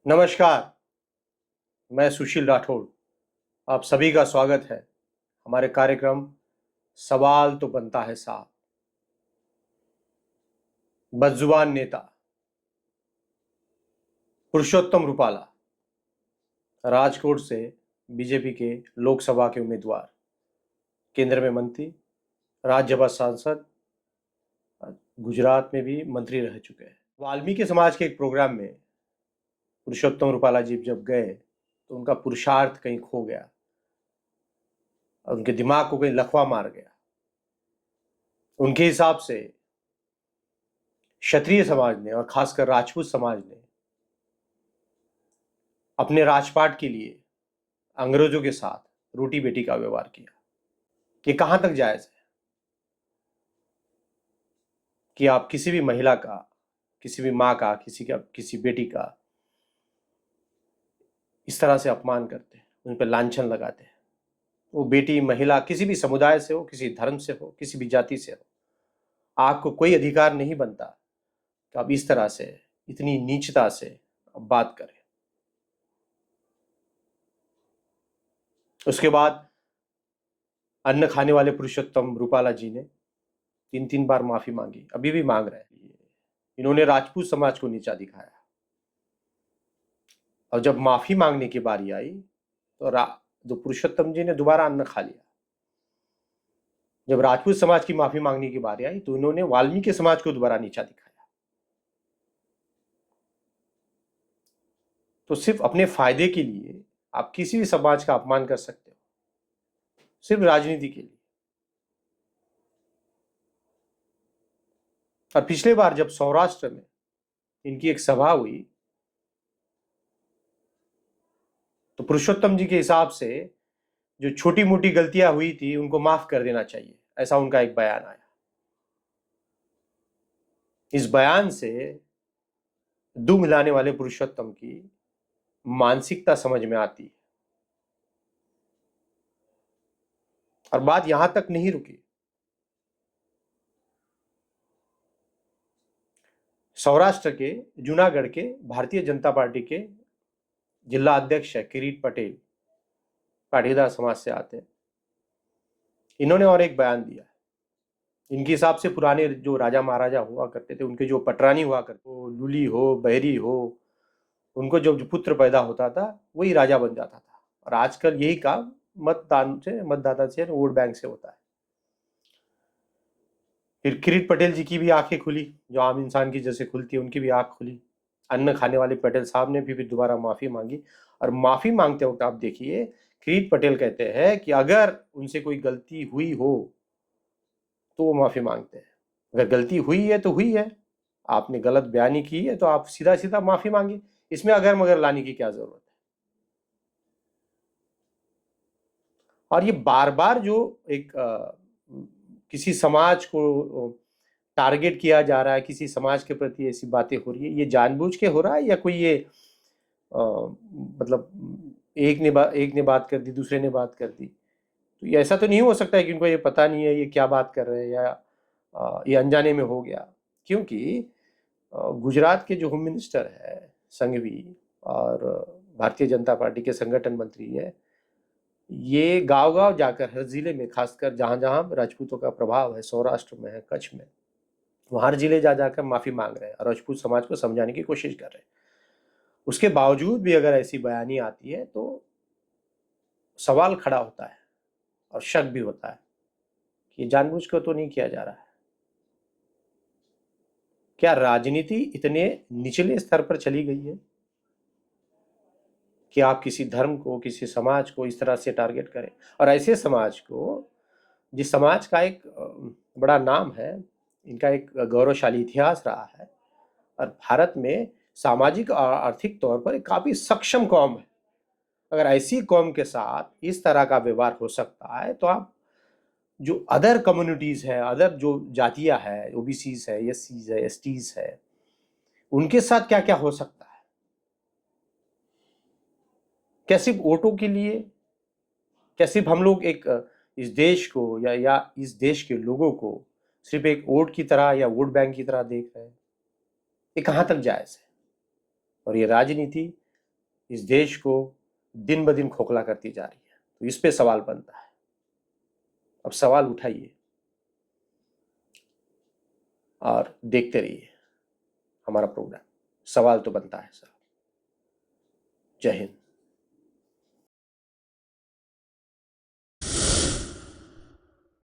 नमस्कार, मैं सुशील राठौड़। आप सभी का स्वागत है हमारे कार्यक्रम सवाल तो बनता है साहब। बदजुबान नेता पुरुषोत्तम रूपाला, राजकोट से बीजेपी के लोकसभा के उम्मीदवार, केंद्र में मंत्री, राज्यसभा सांसद, गुजरात में भी मंत्री रह चुके हैं। वाल्मीकि समाज के एक प्रोग्राम में पुरुषोत्तम रूपाला जी जब गए तो उनका पुरुषार्थ कहीं खो गया और उनके दिमाग को कहीं लकवा मार गया। उनके हिसाब से क्षत्रिय समाज ने और खासकर राजपूत समाज ने अपने राजपाट के लिए अंग्रेजों के साथ रोटी बेटी का व्यवहार किया। ये कहां तक जायज है कि आप किसी भी महिला का, किसी भी माँ का, किसी बेटी का इस तरह से अपमान करते हैं, उन पर लांछन लगाते हैं। वो बेटी, महिला किसी भी समुदाय से हो, किसी धर्म से हो, किसी भी जाति से हो, आपको कोई अधिकार नहीं बनता कि आप इस तरह से, इतनी नीचता से बात करें। उसके बाद अन्न खाने वाले पुरुषोत्तम रूपाला जी ने 3 बार माफी मांगी, अभी भी मांग रहे हैं। इन्होंने राजपूत समाज को नीचा दिखाया और जब माफी मांगने की बारी आई तो जो पुरुषोत्तम जी ने दोबारा अन्न खा लिया। जब राजपूत समाज की माफी मांगने की बारी आई तो इन्होंने वाल्मीकि समाज को दोबारा नीचा दिखाया। तो सिर्फ अपने फायदे के लिए आप किसी भी समाज का अपमान कर सकते हो, सिर्फ राजनीति के लिए। और पिछले बार जब सौराष्ट्र में इनकी एक सभा हुई तो पुरुषोत्तम जी के हिसाब से जो छोटी मोटी गलतियां हुई थी उनको माफ कर देना चाहिए, ऐसा उनका एक बयान आया। इस बयान से दुम हिलाने वाले पुरुषोत्तम की मानसिकता समझ में आती है। और बात यहां तक नहीं रुकी। सौराष्ट्र के जूनागढ़ के भारतीय जनता पार्टी के जिला अध्यक्ष है किरीट पटेल, पाटीदार समाज से आते हैं। इन्होंने और एक बयान दिया। इनके हिसाब से पुराने जो राजा महाराजा हुआ करते थे, उनके जो पटरानी हुआ करते, वो लूली हो, बहरी हो, उनको जो पुत्र पैदा होता था वही राजा बन जाता था। और आजकल यही काम मतदाता से, वोट बैंक से होता है। फिर किरीट पटेल जी की भी आंखें खुली, जो आम इंसान की जैसे खुलती है उनकी भी आंख खुली। अन्न खाने वाले पटेल साहब ने भी फिर दोबारा माफी मांगी। और माफी मांगते वक्त आप देखिए, किरीट पटेल कहते हैं कि अगर उनसे कोई गलती हुई हो तो वो माफी मांगते हैं। अगर गलती हुई है तो हुई है, आपने गलत बयानी की है तो आप सीधा सीधा माफी मांगिए, इसमें अगर मगर लाने की क्या जरूरत है। और ये बार बार जो एक किसी समाज को टारगेट किया जा रहा है, किसी समाज के प्रति ऐसी बातें हो रही है, ये जानबूझ के हो रहा है या कोई ये मतलब एक ने बात कर दी, दूसरे ने बात कर दी, तो ये ऐसा तो नहीं हो सकता है कि इनको ये पता नहीं है ये क्या बात कर रहे हैं या ये अनजाने में हो गया। क्योंकि गुजरात के जो होम मिनिस्टर है संघवी और भारतीय जनता पार्टी के संगठन मंत्री है, ये गांव गांव जाकर हर जिले में, खासकर जहां जहां राजपूतों का प्रभाव है, सौराष्ट्र में है, कच्छ में, वहां हर जिले जा जाकर माफी मांग रहे हैं और राजपूत समाज को समझाने की कोशिश कर रहे हैं। उसके बावजूद भी अगर ऐसी बयानी आती है तो सवाल खड़ा होता है और शक भी होता है कि जानबूझ कर तो नहीं किया जा रहा है। क्या राजनीति इतने निचले स्तर पर चली गई है कि आप किसी धर्म को, किसी समाज को इस तरह से टारगेट करें, और ऐसे समाज को जिस समाज का एक बड़ा नाम है, इनका एक गौरवशाली इतिहास रहा है और भारत में सामाजिक और आर्थिक तौर पर एक काफी सक्षम कौम है। अगर ऐसी कौम के साथ इस तरह का व्यवहार हो सकता है तो आप जो अदर कम्युनिटीज है, अदर जो जातियां है, ओबीसीज है, एससीज है, एसटीज है, उनके साथ क्या क्या हो सकता है। क्या सिर्फ वोटों के लिए, क्या सिर्फ हम लोग एक इस देश को या इस देश के लोगों को सिर्फ एक वोट की तरह या वोट बैंक की तरह देख रहे हैं? ये कहां तक जायज है? और ये राजनीति इस देश को दिन ब दिन खोखला करती जा रही है। तो इस पे सवाल बनता है। अब सवाल उठाइए और देखते रहिए हमारा प्रोग्राम। सवाल तो बनता है सर। जय हिंद।